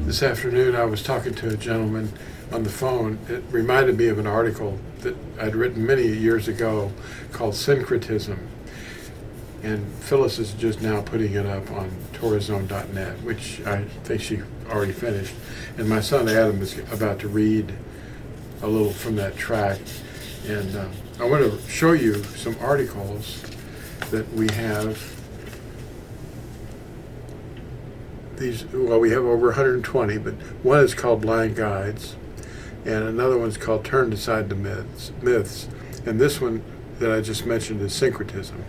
This afternoon I was talking to a gentleman on the phone. It reminded me of an article that I'd written many years ago called Syncretism. And Phyllis is just now putting it up on Torazone.net, which I think she already finished. And my son Adam is about to read a little from that tract. And I want to show you some articles that we have. We have over 120, but one is called Blind Guides, and another one's called Turned Aside the Myths. And this one that I just mentioned is Syncretism,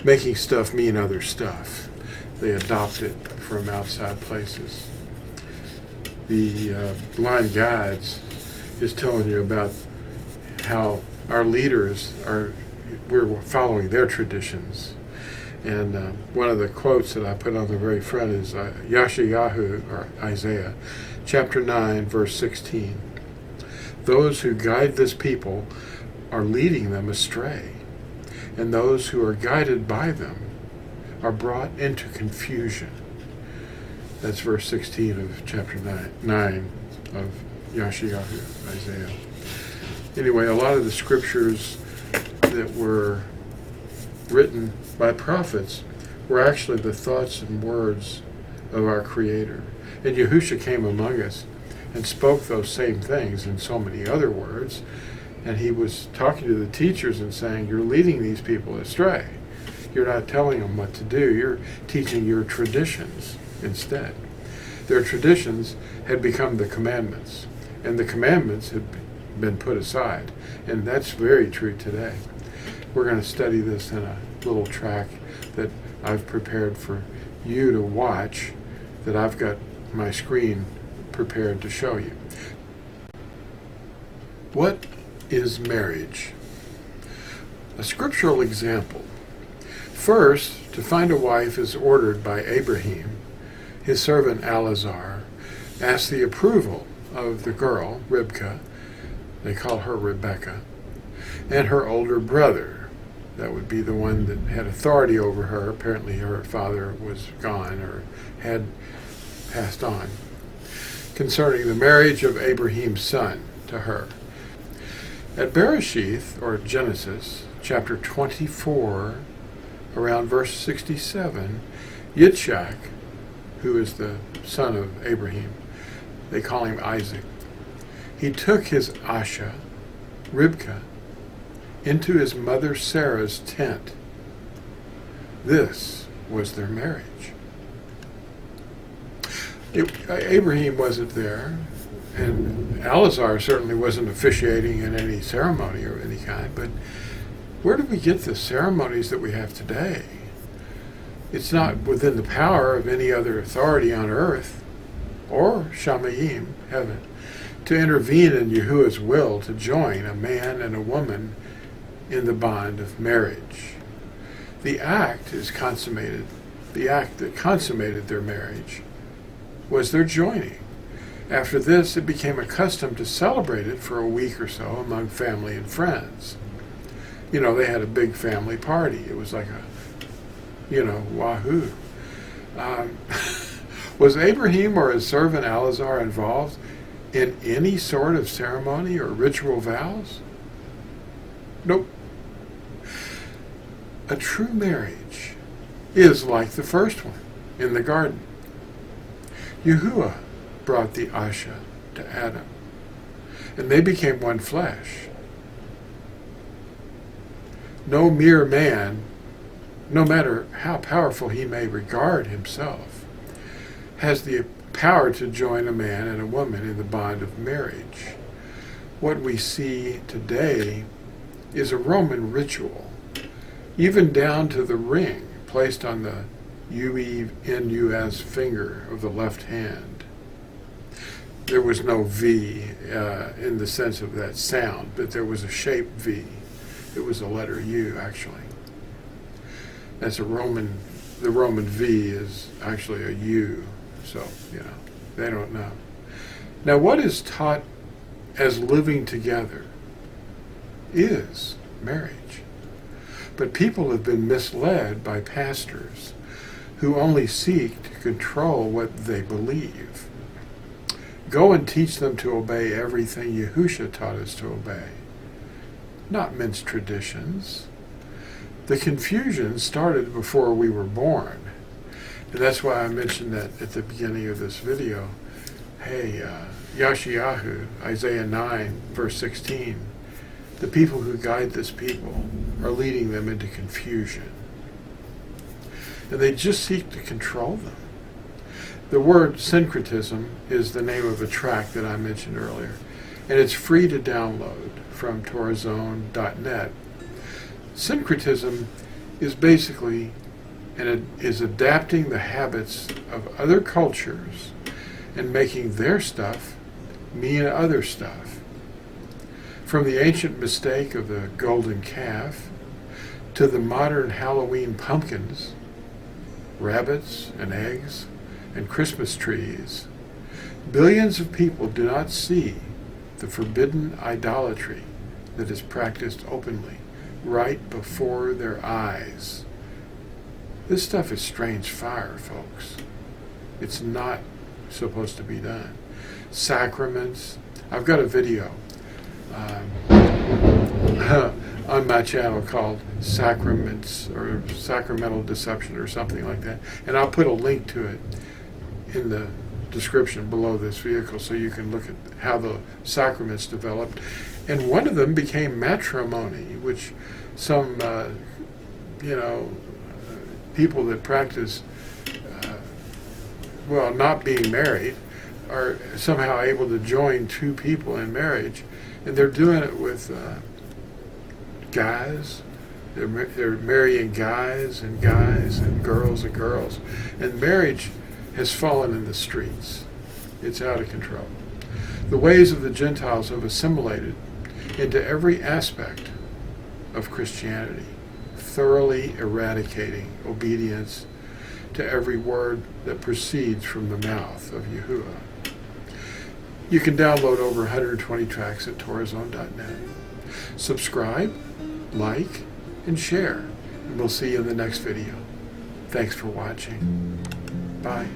making stuff mean other stuff. They adopt it from outside places. The Blind Guides is telling you about how our leaders we're following their traditions. And one of the quotes that I put on the very front is Yeshayahu, or Isaiah, chapter 9, verse 16. Those who guide this people are leading them astray, and those who are guided by them are brought into confusion. That's verse 16 of chapter 9 of Yeshayahu, Isaiah. Anyway, a lot of the scriptures that were written by prophets were actually the thoughts and words of our Creator. And Yahusha came among us and spoke those same things in so many other words. And he was talking to the teachers and saying, you're leading these people astray. You're not telling them what to do. You're teaching your traditions instead. Their traditions had become the commandments, and the commandments had been put aside. And that's very true today. We're going to study this in a little track that I've prepared for you to watch, that I've got my screen prepared to show you. What is marriage? A scriptural example. First, to find a wife is ordered by Abraham. His servant Elazar asked the approval of the girl, Ribkah, they call her Rebecca, and her older brother. That would be the one that had authority over her. Apparently her father was gone or had passed on. Concerning the marriage of Abraham's son to her. At Bereshith, or Genesis, chapter 24, around verse 67, Yitzhak, who is the son of Abraham, they call him Isaac, he took his Asha, Ribkah, into his mother Sarah's tent. This was their marriage. Abraham wasn't there, and Elazar certainly wasn't officiating in any ceremony of any kind, but where do we get the ceremonies that we have today? It's not within the power of any other authority on earth, or Shamayim, heaven, to intervene in Yahuwah's will to join a man and a woman in the bond of marriage. The act is consummated. The act that consummated their marriage was their joining. After this, it became a custom to celebrate it for a week or so among family and friends. You know, they had a big family party. It was like wahoo. Was Abraham or his servant Elazar involved in any sort of ceremony or ritual vows? Nope. A true marriage is like the first one in the garden. Yahuwah brought the Asha to Adam, and they became one flesh. No mere man, no matter how powerful he may regard himself, has the power to join a man and a woman in the bond of marriage. What we see today is a Roman ritual, even down to the ring placed on the UENUS finger of the left hand. There was no V in the sense of that sound, but there was a shape V. It was a letter U, actually. That's the Roman V is actually a U, so, they don't know. Now, what is taught as living together is marriage. But people have been misled by pastors who only seek to control what they believe. Go and teach them to obey everything Yahusha taught us to obey, not minced traditions. The confusion started before we were born. And that's why I mentioned that at the beginning of this video. Hey, Yashayahu, Isaiah 9, verse 16, the people who guide this people are leading them into confusion. And they just seek to control them. The word Syncretism is the name of a track that I mentioned earlier, and it's free to download from TorahZone.net. Syncretism is basically is adapting the habits of other cultures and making their stuff mean other stuff. From the ancient mistake of the golden calf to the modern Halloween pumpkins, rabbits and eggs and Christmas trees, billions of people do not see the forbidden idolatry that is practiced openly right before their eyes. This stuff is strange fire, folks. It's not supposed to be done. Sacraments. I've got a video on my channel called Sacraments or Sacramental Deception or something like that. And I'll put a link to it in the description below this vehicle so you can look at how the sacraments developed. And one of them became matrimony, which some, people that practice, not being married are somehow able to join two people in marriage. And they're doing it with guys. They're marrying guys and girls and girls. And marriage has fallen in the streets. It's out of control. The ways of the Gentiles have assimilated into every aspect of Christianity, thoroughly eradicating obedience to every word that proceeds from the mouth of Yahuwah. You can download over 120 tracks at TorahZone.net. Subscribe, like, and share. And we'll see you in the next video. Thanks for watching. Bye.